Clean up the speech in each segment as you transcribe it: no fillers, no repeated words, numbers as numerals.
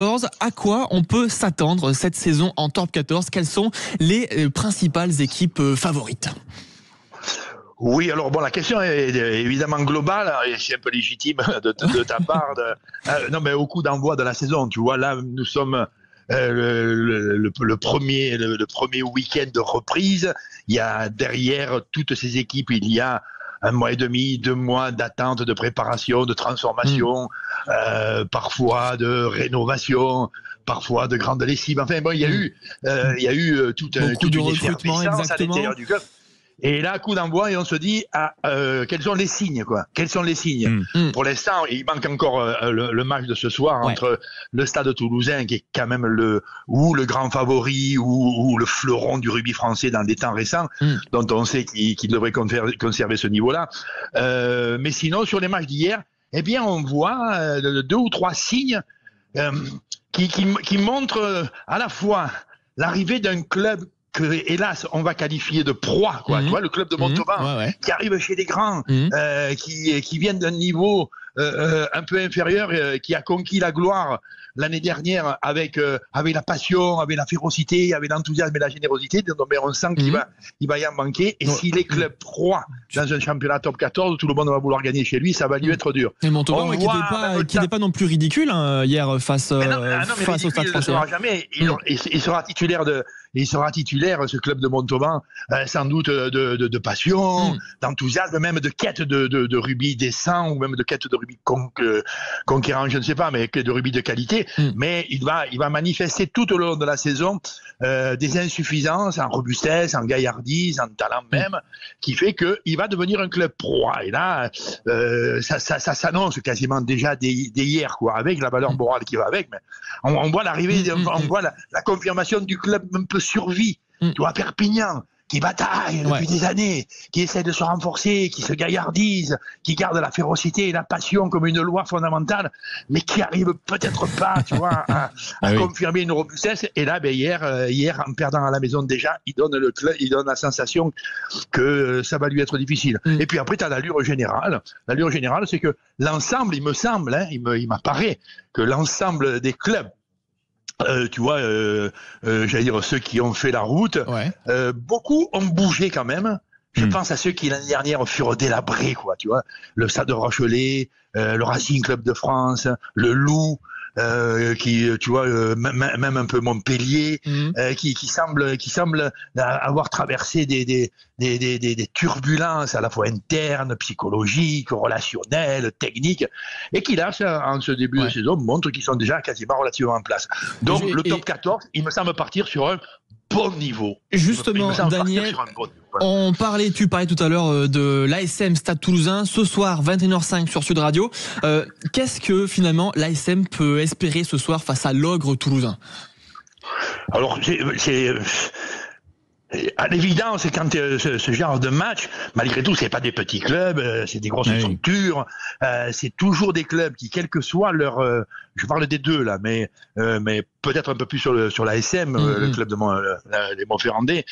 À quoi on peut s'attendre cette saison en Top 14? Quelles sont les principales équipes favorites? Oui, alors bon, la question est évidemment globale et c'est un peu légitime de ta part. Non, mais au coup d'envoi de la saison, tu vois, là, nous sommes le premier week-end de reprise. Il y a derrière toutes ces équipes, il y a 1 mois et demi, 2 mois d'attente, de préparation, de transformation, parfois de rénovation, parfois de grande lessive. Enfin bon, il y a eu toute une effervescence à l'intérieur du club. Et là, coup d'envoi, et on se dit, quels sont les signes, quoi? Quels sont les signes? Pour l'instant, il manque encore le match de ce soir entre le Stade Toulousain, qui est quand même le grand favori, ou le fleuron du rugby français dans des temps récents, dont on sait qu'il devrait conserver ce niveau-là. Mais sinon, sur les matchs d'hier, eh bien, on voit 2 ou 3 signes qui montrent à la fois l'arrivée d'un club que, hélas, on va qualifier de proie, quoi. Tu vois, le club de Montauban, qui arrive chez les grands, qui viennent d'un niveau un peu inférieur, qui a conquis la gloire l'année dernière avec la passion, avec la férocité, avec l'enthousiasme et la générosité. Mais on sent qu'il va y en manquer. Et si les clubs proient dans un championnat top 14, tout le monde va vouloir gagner chez lui, ça va lui être dur. Et Montauban, qui n'était pas non plus ridicule hier face au Stade français. Il sera titulaire, ce club de Montauban, sans doute de passion, d'enthousiasme, même de quête de rugby décent, ou même de quête de rugby conquérant, je ne sais pas, mais de rugby de qualité. Mais il va manifester tout au long de la saison des insuffisances en robustesse, en gaillardise, en talent même, qui fait qu'il va devenir un club proie. Et là, ça s'annonce quasiment déjà dès hier, quoi, avec la valeur morale qui va avec. Mais on voit l'arrivée, on voit la confirmation du club un peu survie. Tu vois, Perpignan, qui bataille depuis des années, qui essaie de se renforcer, qui se gaillardise, qui garde la férocité et la passion comme une loi fondamentale, mais qui arrive peut-être pas, tu vois, à confirmer une robustesse. Et là, hier, en perdant à la maison déjà, il donne la sensation que ça va lui être difficile. Et puis après, tu as l'allure générale. L'allure générale, c'est que l'ensemble, il me semble, il m'apparaît que l'ensemble des clubs, tu vois, j'allais dire ceux qui ont fait la route, beaucoup ont bougé quand même. Je pense à ceux qui l'année dernière furent délabrés, quoi, tu vois, le Stade de Rochelet, le Racing Club de France, le Loup, qui, tu vois, même un peu Montpellier, qui semble avoir traversé des turbulences à la fois internes, psychologiques, relationnelles, techniques, et qui là, en ce début de saison, montrent qu'ils sont déjà quasiment relativement en place. Donc le top 14, il me semble partir sur un bon niveau. Justement, Daniel, tu parlais tout à l'heure de l'ASM Stade Toulousain, ce soir 21h05 sur Sud Radio. Qu'est-ce que finalement l'ASM peut espérer ce soir face à l'Ogre toulousain? Alors, à l'évidence, quand ce genre de match, malgré tout, c'est pas des petits clubs, c'est des grosses structures, c'est toujours des clubs qui, quel que soit leur, je parle des deux là, mais peut-être un peu plus sur l'ASM, le club des Montferrandais,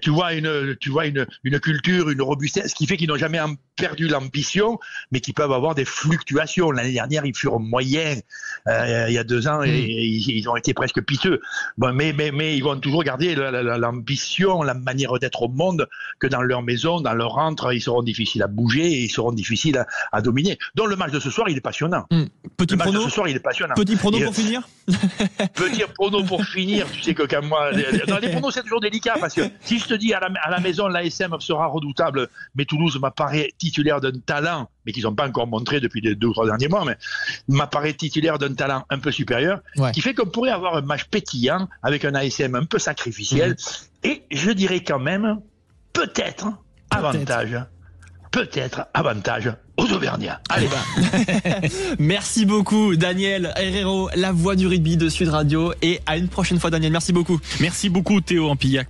tu vois une culture, une robustesse qui fait qu'ils n'ont jamais perdu l'ambition, mais qui peuvent avoir des fluctuations. L'année dernière, ils furent moyens, il y a 2 ans, et ils ont été presque piteux. Bon, mais ils vont toujours garder l'ambition, la manière d'être au monde, que dans leur maison, dans leur antre, ils seront difficiles à bouger et ils seront difficiles à dominer. Donc le match de ce soir, il est passionnant. Petit prono, ce soir, il est passionnant. Petit prono pour finir. Petit prono pour finir, tu sais que quand moi, les pronos c'est toujours délicat, parce que si je te dis à la maison l'ASM sera redoutable, mais Toulouse m'apparaît titulaire d'un talent, mais qu'ils n'ont pas encore montré depuis les 2 ou 3 derniers mois, mais m'apparaît titulaire d'un talent un peu supérieur, qui fait qu'on pourrait avoir un match pétillant avec un ASM un peu sacrificiel, et je dirais quand même peut-être avantage aux Auvergnats. Allez. Merci beaucoup Daniel Herrero, la voix du rugby de Sud Radio, et à une prochaine fois Daniel, merci beaucoup. Merci beaucoup Théo Ampillac.